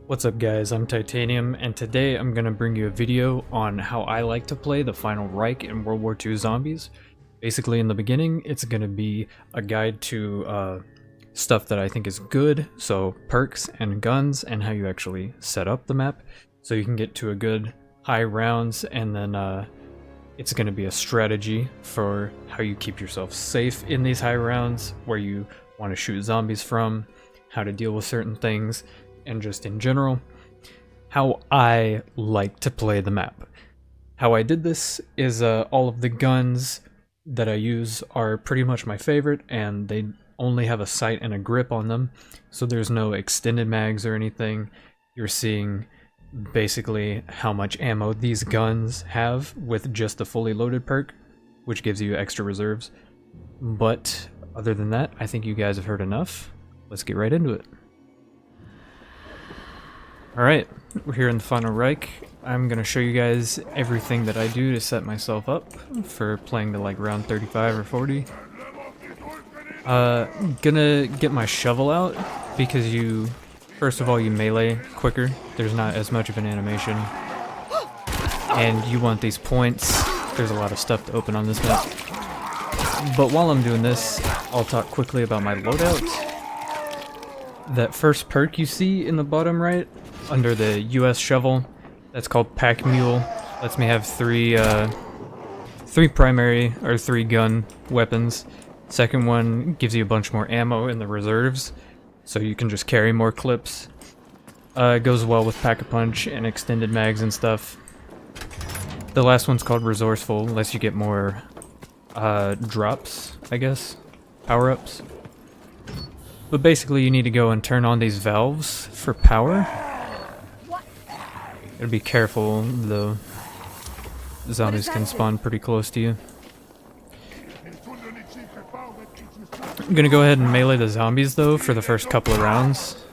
What's up guys, I'm Titanium, and today I'm going to bring you a video on how I like to play the Final Reich in WWII Zombies. Basically in the beginning, it's going to be a guide to stuff that I think is good, so perks and guns, and how you actually set up the map, so you can get to a good high rounds, and then it's going to be a strategy for how you keep yourself safe in these high rounds, where you want to shoot zombies from, how to deal with certain things, and just in general, how I like to play the map. How I did this is all of the guns that I use are pretty much my favorite, and they only have a sight and a grip on them, so there's no extended mags or anything. You're seeing basically how much ammo these guns have with just the fully loaded perk, which gives you extra reserves. But other than that, I think you guys have heard enough. Let's get right into it. Alright, we're here in the Final Reich. I'm gonna show you guys everything that I do to set myself up for playing to like round 35 or 40. Gonna get my shovel out because first of all, you melee quicker. There's not as much of an animation. And you want these points. There's a lot of stuff to open on this map. But while I'm doing this, I'll talk quickly about my loadout. That first perk you see in the bottom right, under the US shovel, that's called Pack Mule. Lets me have three primary or 3 gun weapons. Second one gives you a bunch more ammo in the reserves, so you can just carry more clips. Goes well with Peck Punch and extended mags and stuff. The last one's called Resourceful, lets you get more drops, I guess, power-ups. But basically you need to go and turn on these valves for power. Gotta be careful though. Zombies can spawn pretty close to you. I'm gonna go ahead and melee the zombies though for the first couple of rounds.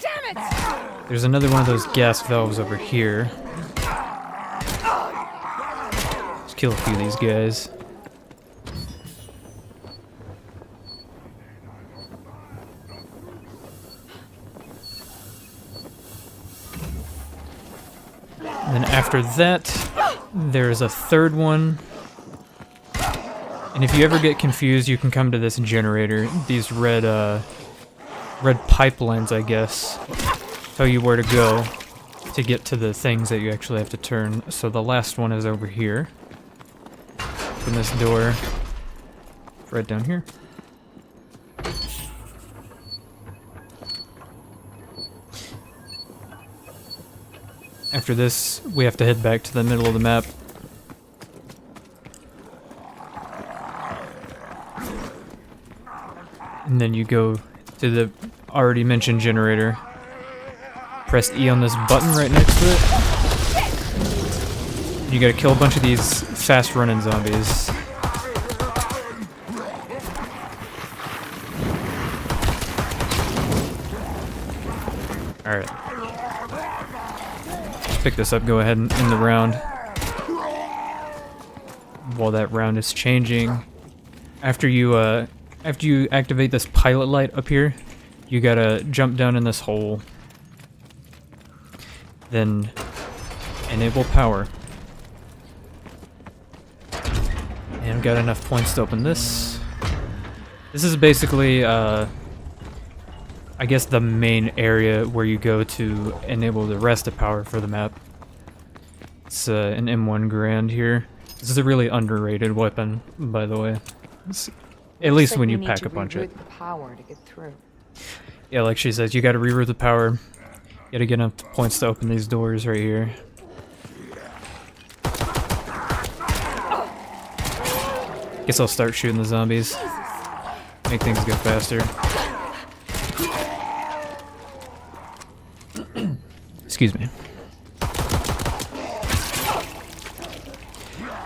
Damn it! There's another one of those gas valves over here. Let's kill a few of these guys. And then after that, there's a third one. And if you ever get confused, you can come to this generator. These red pipelines, I guess, tell you where to go to get to the things that you actually have to turn. So the last one is over here. Open this door. Right down here. After this, we have to head back to the middle of the map. And then you go to the already mentioned generator. Press E on this button right next to it. You gotta kill a bunch of these fast running zombies. Alright. Pick this up, go ahead and end the round. While that round is changing, after you activate this pilot light up here, you gotta jump down in this hole, then enable power. And I've got enough points to open this. This is basically I guess the main area where you go to enable the rest of power for the map. It's an M1 Grand here. This is a really underrated weapon, by the way. At least when you pack a punch it. Power to get through. Yeah, like she says, you gotta reroute the power. You gotta get enough points to open these doors right here. Guess I'll start shooting the zombies. Make things go faster. Excuse me.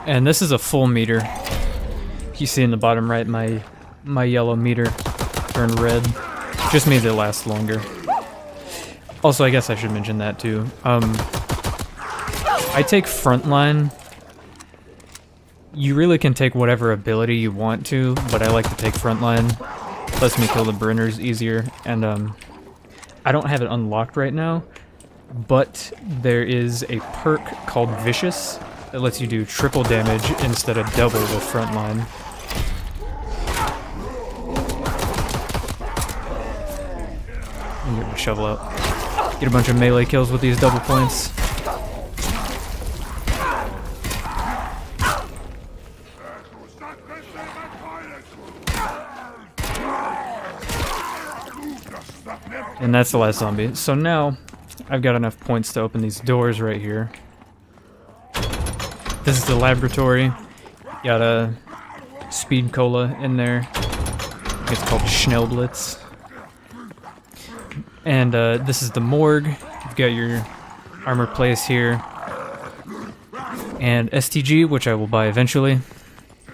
And this is a full meter. You see in the bottom right, my yellow meter turned red. Just means it lasts longer. Also, I guess I should mention that too. I take frontline. You really can take whatever ability you want to, but I like to take frontline. lets me kill the Brenners easier, and I don't have it unlocked right now, but there is a perk called Vicious that lets you do triple damage instead of double with Frontline. Get my shovel out. Get a bunch of melee kills with these double points. And that's the last zombie. So now, I've got enough points to open these doors right here. This is the laboratory. Got a speed cola in there. It's called Schnellblitz. And this is the morgue. You've got your armor place here. And STG, which I will buy eventually.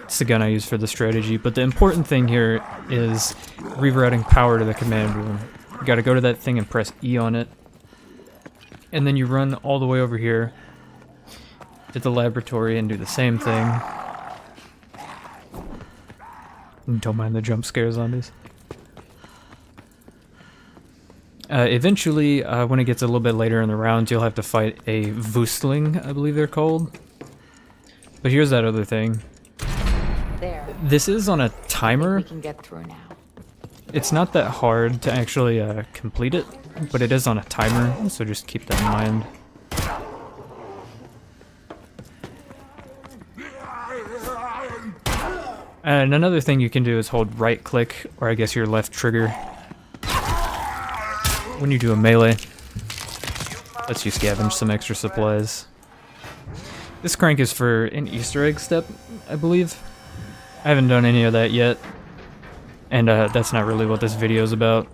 It's the gun I use for the strategy. But the important thing here is rerouting power to the command room. You gotta go to that thing and press E on it. And then you run all the way over here to the laboratory and do the same thing. Don't mind the jump scare zombies. Eventually, when it gets a little bit later in the round, you'll have to fight a Wüstling, I believe they're called. But here's that other thing. There. This is on a We timer. can get through now. It's not that hard to actually complete it, but it is on a timer, so just keep that in mind. And another thing you can do is hold right click, or I guess your left trigger, when you do a melee. Lets you scavenge some extra supplies. This crank is for an Easter egg step, I believe. I haven't done any of that yet. And that's not really what this video is about.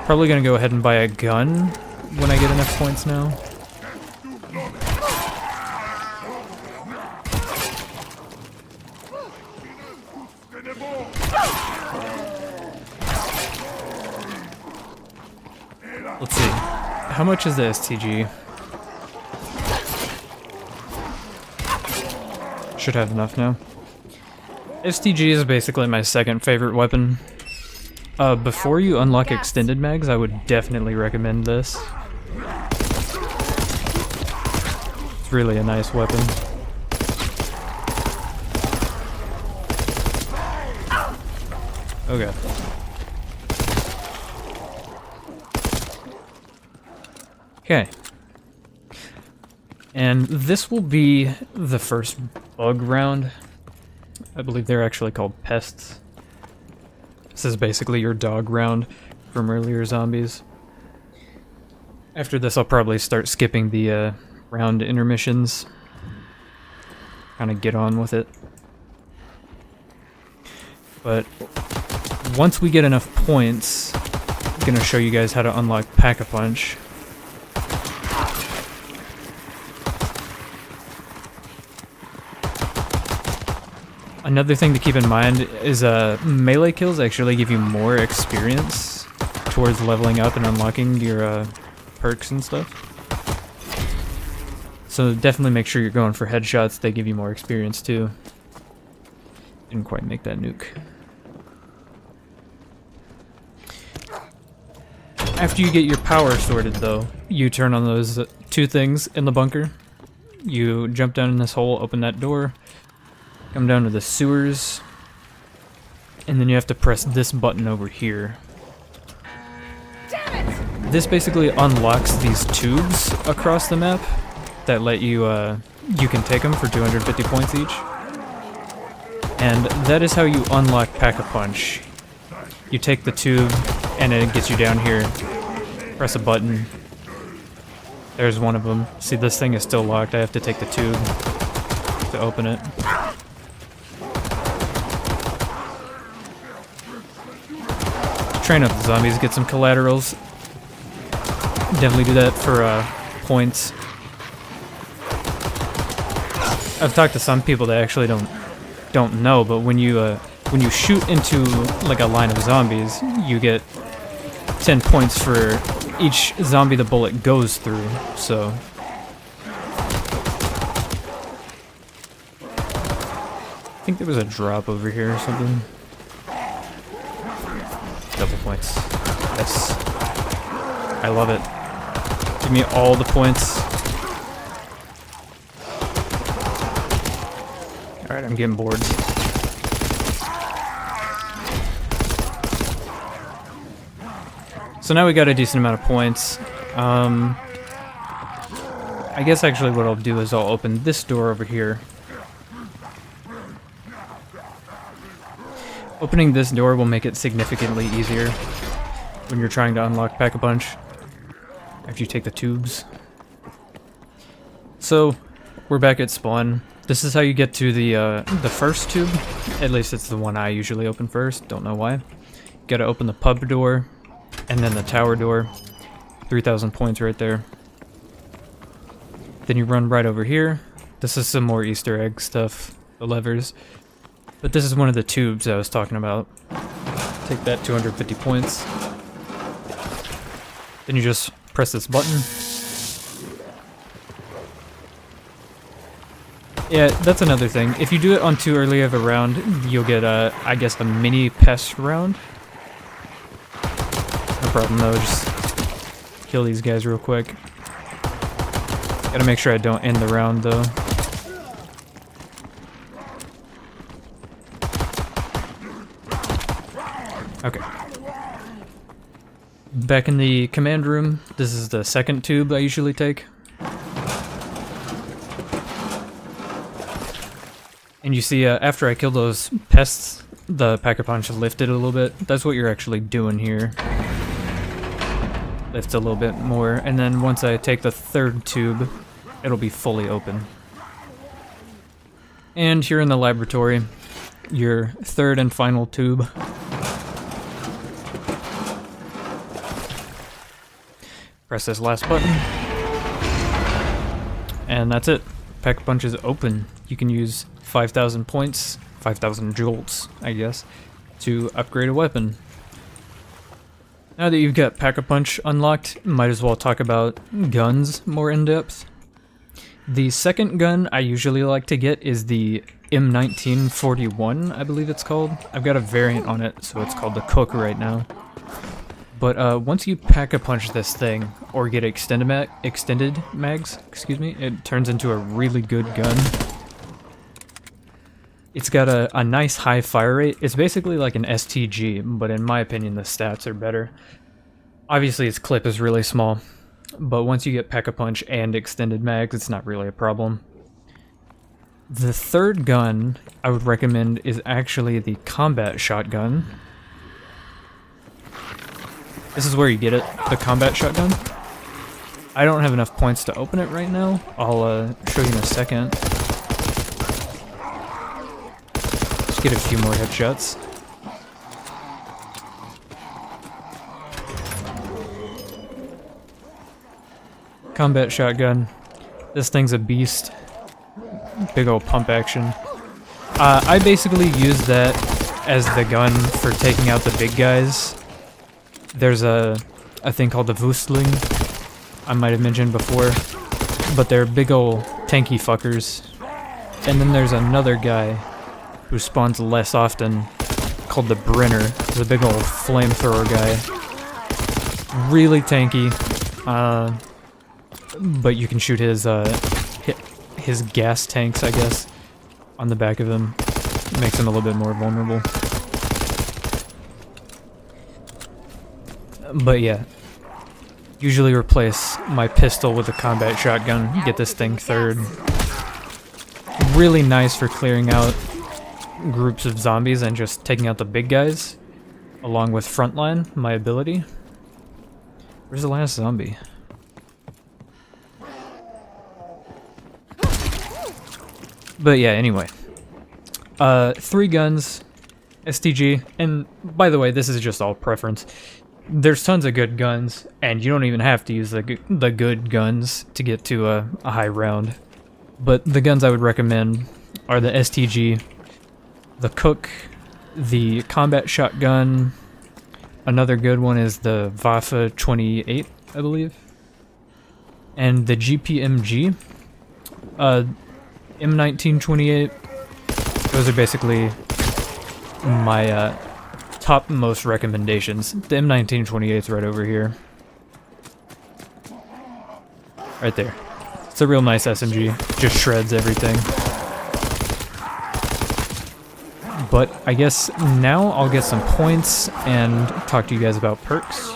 Probably gonna go ahead and buy a gun when I get enough points now. Let's see. How much is the STG? Should have enough now. STG is basically my second favorite weapon. Before you unlock extended mags, I would definitely recommend this. It's really a nice weapon. Okay. Okay. And this will be the first bug round. I believe they're actually called Pests. This is basically your dog round from earlier zombies. After this, I'll probably start skipping the round intermissions. Kind of get on with it. But once we get enough points, I'm going to show you guys how to unlock Peck Punch. Another thing to keep in mind is melee kills actually give you more experience towards leveling up and unlocking your perks and stuff. So definitely make sure you're going for headshots, they give you more experience too. Didn't quite make that nuke. After you get your power sorted though, you turn on those two things in the bunker. You jump down in this hole, open that door. Come down to the sewers, and then you have to press this button over here. Damn it! This basically unlocks these tubes across the map that let you, you can take them for 250 points each. And that is how you unlock Peck Punch. You take the tube, and it gets you down here. Press a button. There's one of them. See, this thing is still locked. I have to take the tube to open it. Train up the zombies, get some collaterals. Definitely do that for points. I've talked to some people that actually don't know, but when you shoot into like a line of zombies, you get 10 points for each zombie the bullet goes through. So think there was a drop over here or something. Double points. Yes. I love it. Give me all the points. Alright, I'm getting bored. So now we got a decent amount of points. I guess actually what I'll do is I'll open this door over here. Opening this door will make it significantly easier when you're trying to unlock Peck Punch after you take the tubes. So, we're back at spawn. This is how you get to the first tube. At least it's the one I usually open first. Don't know why. Gotta open the pub door, and then the tower door. 3,000 points right there. Then you run right over here. This is some more Easter egg stuff, the levers. But this is one of the tubes I was talking about. Take that 250 points. Then you just press this button. Yeah, that's another thing. If you do it on too early of a round, you'll get I guess a mini pest round. No problem though, just kill these guys real quick. Gotta make sure I don't end the round though. Okay. Back in the command room, this is the second tube I usually take. And you see, after I kill those pests, the Peck Punch lifted a little bit. That's what you're actually doing here. Lifts a little bit more, and then once I take the third tube, it'll be fully open. And here in the laboratory, your third and final tube. Press this last button. And that's it. Peck Punch is open. You can use 5,000 points, 5,000 jolts, I guess, to upgrade a weapon. Now that you've got Peck Punch unlocked, might as well talk about guns more in depth. The second gun I usually like to get is the M1941, I believe it's called. I've got a variant on it, so it's called the Cook right now. But once you Peck Punch this thing, or get extended mags, it turns into a really good gun. It's got a nice high fire rate. It's basically like an STG, but in my opinion the stats are better. Obviously its clip is really small, but once you get Peck Punch and extended mags, it's not really a problem. The third gun I would recommend is actually the combat shotgun. This is where you get it, the combat shotgun. I don't have enough points to open it right now. I'll show you in a second. Just get a few more headshots. Combat shotgun. This thing's a beast. Big old pump action. I basically use that as the gun for taking out the big guys. There's a thing called the Wüstling, I might have mentioned before, but they're big ol' tanky fuckers. And then there's another guy who spawns less often, called the Brenner. He's a big ol' flamethrower guy. Really tanky, but you can shoot his gas tanks, I guess, on the back of him. Makes him a little bit more vulnerable. But yeah, usually replace my pistol with a combat shotgun, get this thing third. Really nice for clearing out groups of zombies and just taking out the big guys, along with frontline, my ability. Where's the last zombie? But yeah, anyway. 3 guns, STG, and by the way, this is just all preference. There's tons of good guns, and you don't even have to use the good guns to get to a high round. But the guns I would recommend are the STG, the Cook, the combat shotgun. Another good one is the WWII 28, I believe. And the GPMG. M1928. Those are basically my top most recommendations. The M1928 is right over here. Right there. It's a real nice SMG. Just shreds everything. But I guess now I'll get some points and talk to you guys about perks.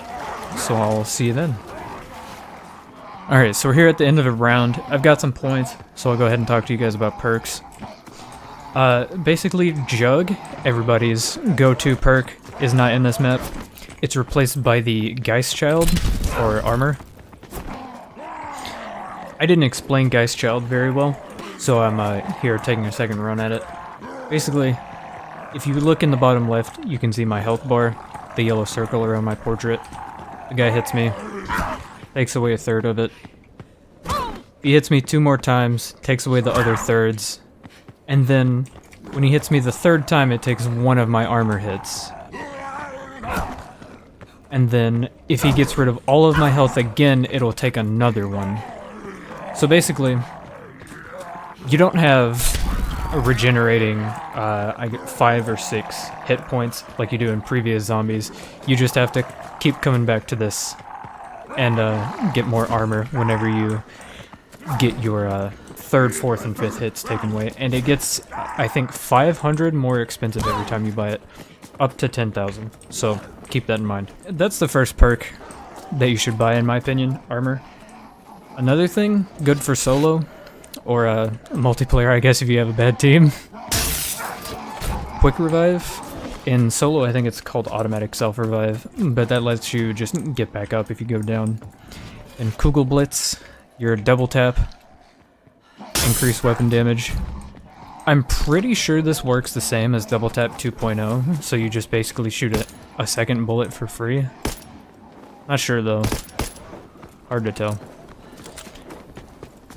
So I'll see you then. Alright, so we're here at the end of the round. I've got some points, so I'll go ahead and talk to you guys about perks. Basically, Jug, everybody's go-to perk, is not in this map. It's replaced by the Geist Child, or armor. I didn't explain Geist Child very well, so I'm here taking a second run at it. Basically, if you look in the bottom left, you can see my health bar, the yellow circle around my portrait. The guy hits me, takes away a third of it. He hits me 2 more times, takes away the other thirds. And then, when he hits me the 3rd time, it takes 1 of my armor hits. And then, if he gets rid of all of my health again, it'll take another 1. So basically, you don't have a regenerating, I get 5 or 6 hit points like you do in previous zombies. You just have to keep coming back to this and get more armor whenever you get your 3rd, 4th, and 5th hits taken away. And it gets, I think, 500 more expensive every time you buy it, up to 10,000. So keep that in mind. That's the first perk that you should buy, in my opinion, armor. Another thing, good for solo, or multiplayer, I guess, if you have a bad team. Quick revive. In solo, I think it's called automatic self-revive, but that lets you just get back up if you go down. And Kugel Blitz, your double tap, increase weapon damage. I'm pretty sure this works the same as double tap 2.0, so you just basically shoot a second bullet for free. Not sure though. Hard to tell.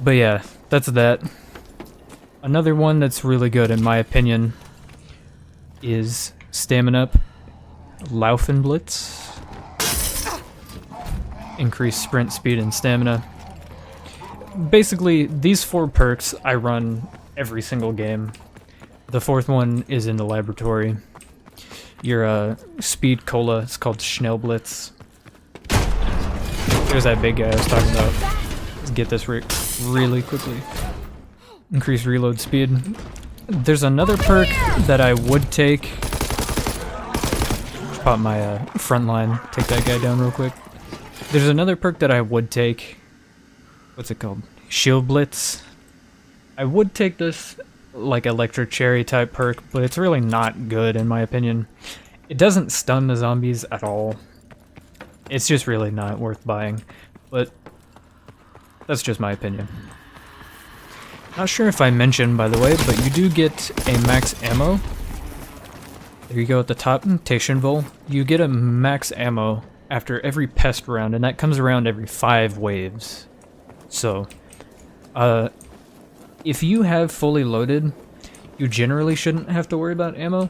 But yeah, that's that. Another one that's really good in my opinion is Stamina Up, Laufenblitz. Increase sprint speed and stamina. Basically, these 4 perks I run every single game. The 4th one is in the laboratory. Your speed cola, it's called Schnellblitz. There's that big guy I was talking about. Let's get this really quickly. Increase reload speed. There's another perk that I would take. Just pop my front line, take that guy down real quick. There's another perk that I would take. What's it called? Shield Blitz. I would take this like Electric Cherry type perk, but it's really not good in my opinion. It doesn't stun the zombies at all. It's just really not worth buying, but that's just my opinion. Not sure if I mentioned, by the way, but you do get a max ammo. There you go at the top, Taschenwohl. You get a max ammo after every pest round, and that comes around every 5 waves. So, if you have fully loaded, you generally shouldn't have to worry about ammo,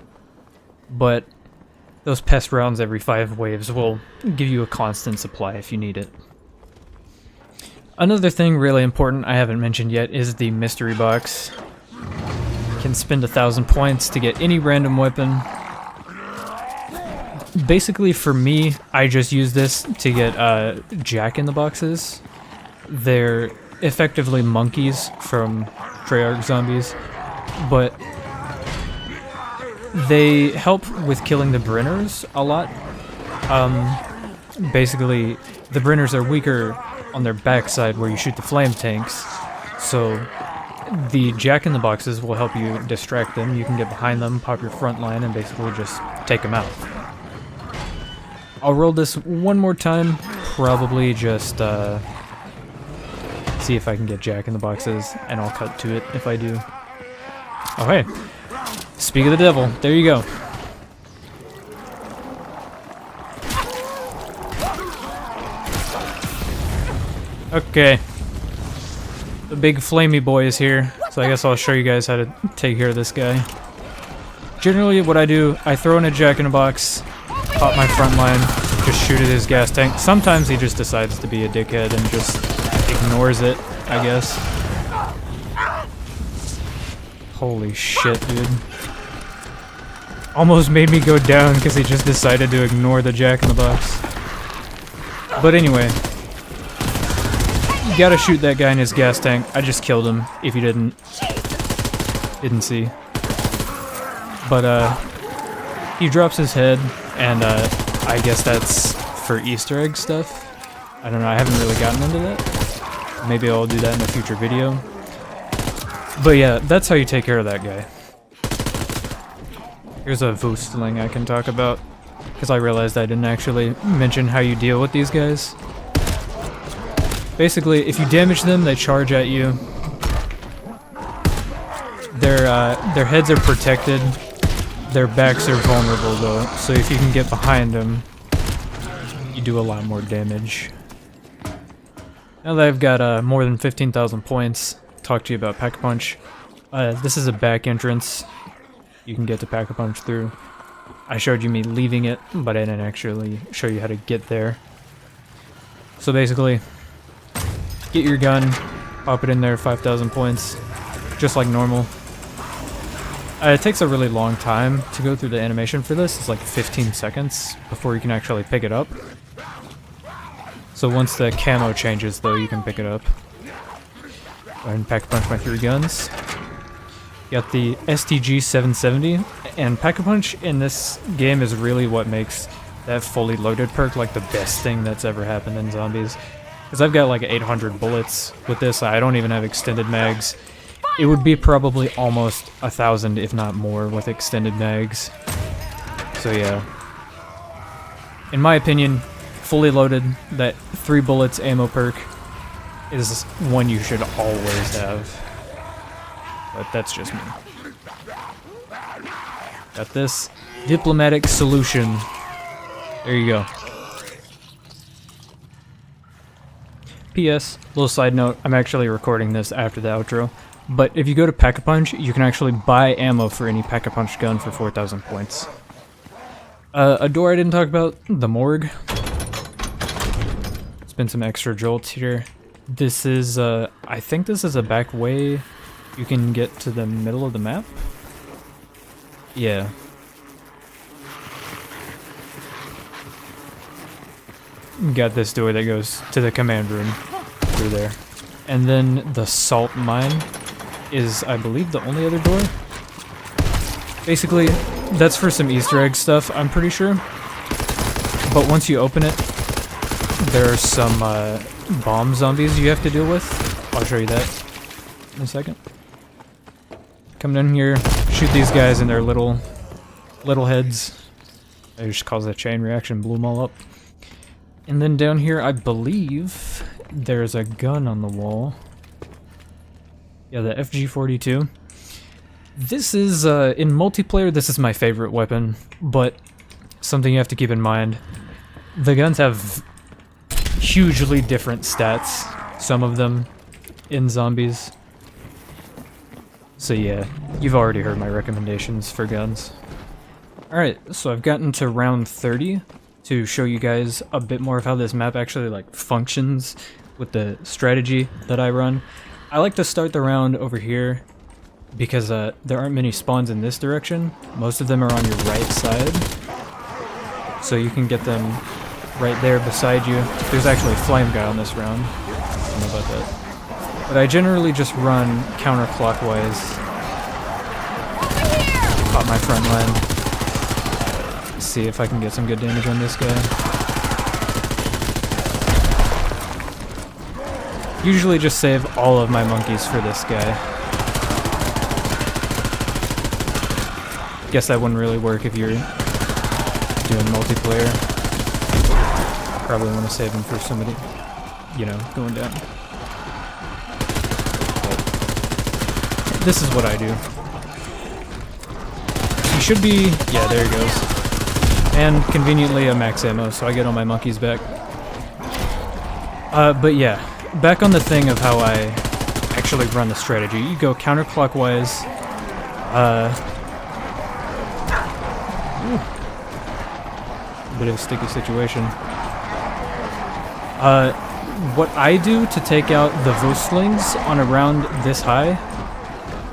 but those pest rounds every 5 waves will give you a constant supply if you need it. Another thing really important I haven't mentioned yet is the mystery box. You can spend 1,000 points to get any random weapon. Basically for me, I just use this to get jack-in-the-boxes. They're effectively monkeys from Treyarch Zombies, but they help with killing the Brenners a lot. Basically, the Brenners are weaker on their backside where you shoot the flame tanks, so the jack-in-the-boxes will help you distract them. You can get behind them, pop your front line, and basically just take them out. I'll roll this one more time, probably just see if I can get jack-in-the-boxes, and I'll cut to it if I do. Oh hey, speak of the devil, there you go. Okay, the big flamey boy is here, so I guess I'll show you guys how to take care of this guy. Generally what I do, I throw in a jack-in-the-box, pop my front line, just shoot at his gas tank. Sometimes he just decides to be a dickhead and just ignores it, I guess. Holy shit, dude. Almost made me go down because he just decided to ignore the jack-in-the-box. But anyway, you gotta shoot that guy in his gas tank. I just killed him, if you didn't see. But he drops his head, and I guess that's for Easter egg stuff. I don't know, I haven't really gotten into that. Maybe I'll do that in a future video. But yeah, that's how you take care of that guy. Here's a Voostling I can talk about, because I realized I didn't actually mention how you deal with these guys. Basically, if you damage them, they charge at you. Their heads are protected. Their backs are vulnerable though, so if you can get behind them, you do a lot more damage. Now that I've got more than 15,000 points, talk to you about Peck Punch. This is a back entrance you can get to Peck Punch through. I showed you me leaving it, but I didn't actually show you how to get there. So basically, get your gun, pop it in there, 5,000 points, just like normal. It takes a really long time to go through the animation for this. It's like 15 seconds before you can actually pick it up. So once the camo changes though, you can pick it up. And Peck Punch my 3 guns. Got the STG 770, and Peck Punch in this game is really what makes that fully loaded perk like the best thing that's ever happened in Zombies. Because I've got like 800 bullets with this, I don't even have extended mags. It would be probably almost 1,000 if not more with extended mags. So yeah. In my opinion, fully loaded, that 3 bullets ammo perk is one you should always have. But that's just me. Got this diplomatic solution. There you go. P.S. Little side note, I'm actually recording this after the outro. But if you go to Peck Punch, you can actually buy ammo for any Peck Punch gun for 4,000 points. A door I didn't talk about, the morgue. It's been some extra jolts here. This is, I think this is a back way you can get to the middle of the map? Yeah. Got this door that goes to the command room through there. And then the salt mine is, I believe, the only other door. Basically, that's for some Easter egg stuff, I'm pretty sure. But once you open it, there are some bomb zombies you have to deal with. I'll show you that in a second. Come down here, shoot these guys in their little heads. It just caused a chain reaction, blew them all up. And then down here, I believe there's a gun on the wall. Yeah, the FG-42. This is, in multiplayer, this is my favorite weapon, but something you have to keep in mind. The guns have hugely different stats, some of them, in Zombies. So yeah, you've already heard my recommendations for guns. Alright, so I've gotten to round 30 to show you guys a bit more of how this map actually like functions with the strategy that I run. I like to start the round over here because there aren't many spawns in this direction. Most of them are on your right side. So you can get them right there beside you. There's actually a flame guy on this round. I don't know about that. But I generally just run counterclockwise. Pop my front line. See if I can get some good damage on this guy. Usually just save all of my monkeys for this guy. Guess that wouldn't really work if you're doing multiplayer. Probably want to save him for somebody, you know, going down. This is what I do. He should be... yeah, there he goes. And conveniently a max ammo, so I get all my monkeys back. But yeah, back on the thing of how I actually run the strategy. You go counterclockwise. Bit of a sticky situation. What I do to take out the Voostlings on a round this high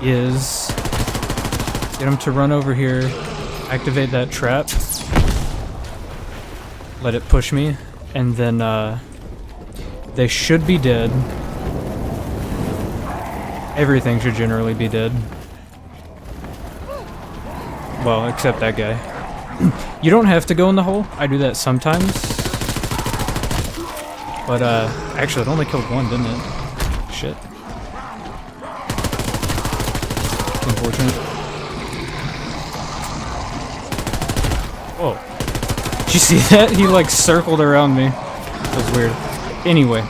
is Get him to run over here. Activate that trap. Let it push me. And then, they should be dead. Everything should generally be dead. Well, except that guy. You don't have to go in the hole. I do that sometimes. But, actually, it only killed one, didn't it? Shit. It's unfortunate. Whoa. Did you see that? He, like, circled around me. That was weird. Anyway.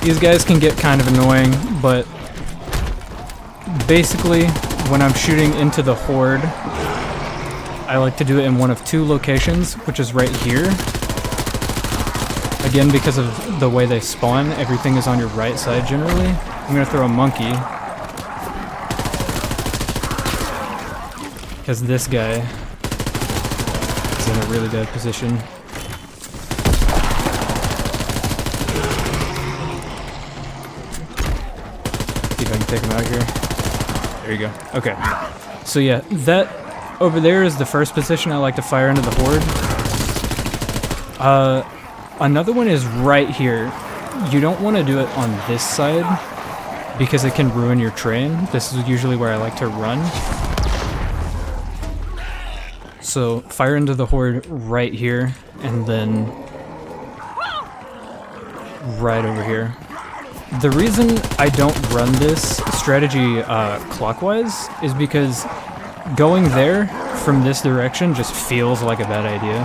These guys can get kind of annoying, but basically, when I'm shooting into the horde, I like to do it in one of two locations, which is right here. Again, because of the way they spawn, everything is on your right side generally. I'm gonna throw a monkey. Because this guy is in a really bad position. See if I can take him out here. There you go. Okay. So yeah, that over there is the first position I like to fire into the horde. Another one is right here. You don't want to do it on this side because it can ruin your train. This is usually where I like to run. So fire into the horde right here and then right over here. The reason I don't run this strategy clockwise is because going there from this direction just feels like a bad idea.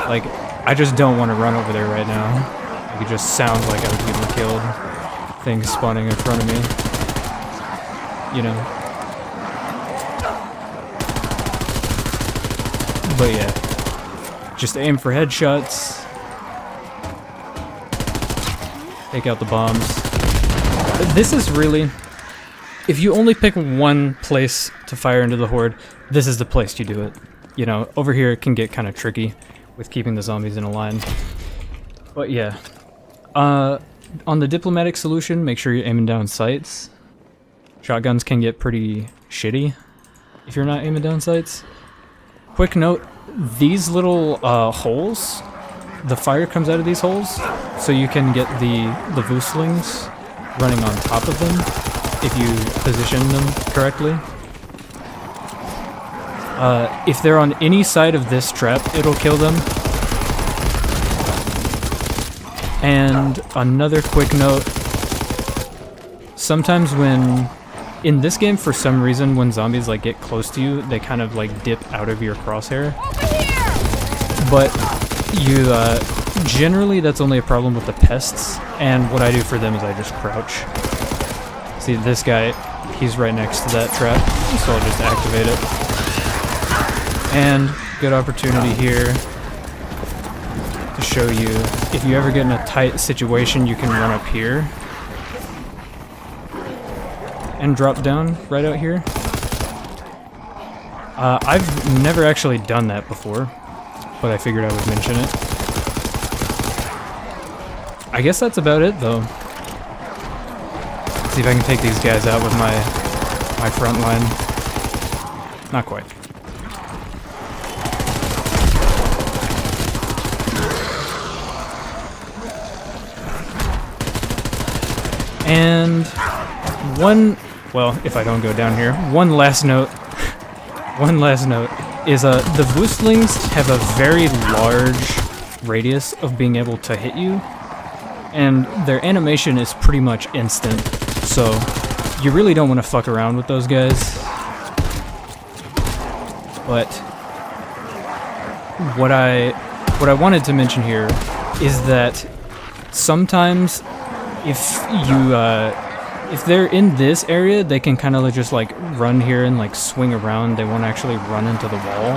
Like, I just don't want to run over there right now. Like, it just sounds like I would get killed. Things spawning in front of me. You know. But yeah. Just aim for headshots. Take out the bombs. This is really... If you only pick one place to fire into the horde, this is the place you do it. You know, over here it can get kind of tricky with keeping the zombies in a line. But yeah. On the diplomatic solution, make sure you're aiming down sights. Shotguns can get pretty shitty if you're not aiming down sights. Quick note, these little holes, the fire comes out of these holes, so you can get the Wustlings running on top of them if you position them correctly. If they're on any side of this trap, it'll kill them. And another quick note, sometimes when, in this game for some reason, when zombies like get close to you, they kind of like dip out of your crosshair. But you, generally that's only a problem with the pests, and what I do for them is I just crouch. See, this guy, he's right next to that trap, so I'll just activate it. And good opportunity here to show you, if you ever get in a tight situation, you can run up here and drop down right out here. I've never actually done that before, but I figured I would mention it. I guess that's about it, though. Let's see if I can take these guys out with my front line. Not quite. And well, if I don't go down here, one last note is the Wustlings have a very large radius of being able to hit you, and their animation is pretty much instant, so you really don't want to fuck around with those guys. But what I wanted to mention here is that sometimes if they're in this area, they can kind of just like run here and like swing around. They won't actually run into the wall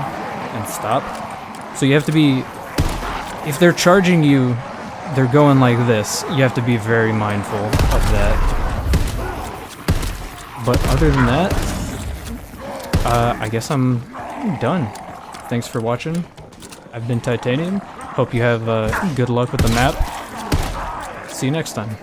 and stop. So you have to be, if they're charging you, they're going like this. You have to be very mindful of that. But other than that, I guess I'm done. Thanks for watching. I've been Titanium. Hope you have good luck with the map. See you next time.